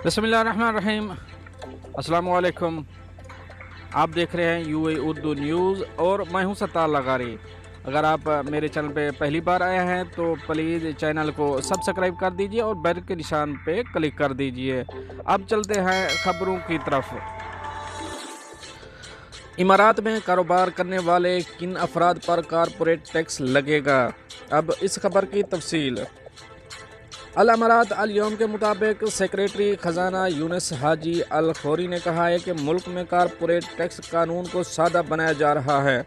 बिस्मिल्लाहिर्रहमानिर्रहीम। अस्सलाम वालेकुम। आप देख रहे हैं यूएई उर्दू न्यूज़ और मैं हूं सत्तार लगारी। अगर आप मेरे चैनल पे पहली बार आए हैं तो प्लीज़ चैनल को सब्सक्राइब कर दीजिए और बेल के निशान पे क्लिक कर दीजिए। अब चलते हैं खबरों की तरफ। इमारात में कारोबार करने वाले किन अफराद पर कारपोरेट टैक्स लगेगा? अब इस खबर की तफसील। अल अमारात अल यौम के मुताबिक सेक्रेटरी ख़जाना यूनुस हाजी अल खौरी ने कहा है कि मुल्क में कारपोरेट टैक्स कानून को सादा बनाया जा रहा है।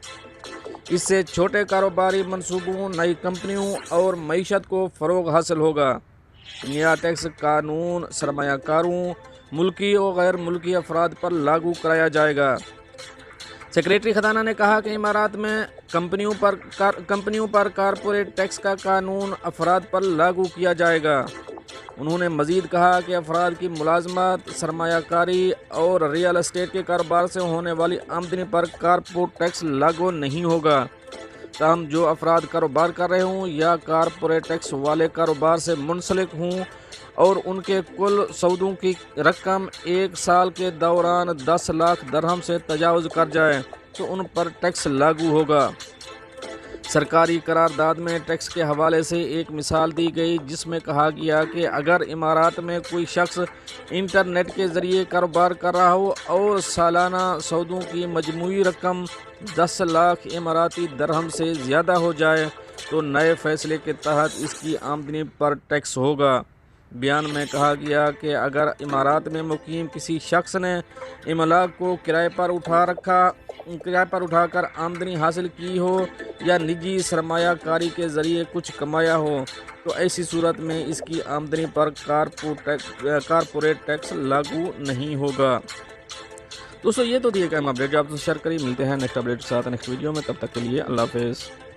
इससे छोटे कारोबारी मनसूबों, नई कंपनियों और मईशत को फ़रोग़ हासिल होगा। नया टैक्स कानून सरमायाकारों, मुल्की और गैर मुल्की अफराद पर लागू कराया जाएगा। सेक्रेटरी खजाना ने कहा कि इमारात में कंपनियों पर कारपोरेट टैक्स का कानून अफराद पर लागू किया जाएगा। उन्होंने मज़ीद कहा कि अफराद की मुलाजमत, सरमायाकारी और रियल एस्टेट के कारोबार से होने वाली आमदनी पर कारपोरेट टैक्स लागू नहीं होगा। ताहम जो अफराद कारोबार कर रहे हों या कारपोरेट टैक्स वाले कारोबार से मुंसलिक हों और उनके कुल सौदों की रकम एक साल के दौरान 10 लाख दरहम से तजावुज़ कर जाए तो उन पर टैक्स लागू होगा। सरकारी करारदाद में टैक्स के हवाले से एक मिसाल दी गई जिसमें कहा गया कि अगर इमारात में कोई शख्स इंटरनेट के ज़रिए कारोबार कर रहा हो और सालाना सौदों की मजमूई रकम 10 लाख इमाराती दरहम से ज़्यादा हो जाए तो नए फैसले के तहत इसकी आमदनी पर टैक्स होगा। बयान में कहा गया कि अगर इमारात में मुकीम किसी शख्स ने इमलाक को किराए पर उठाकर आमदनी हासिल की हो या निजी सरमायाकारी के ज़रिए कुछ कमाया हो तो ऐसी सूरत में इसकी आमदनी पर कारपोरेट टैक्स लागू नहीं होगा। दोस्तों, ये तो दिए गए अपडेट जो आपसे शेयर करिए। मिलते हैं नेक्स्ट अपडेट के साथ नेक्स्ट वीडियो में। तब तक के लिए अल्लाह हाफ़िज़।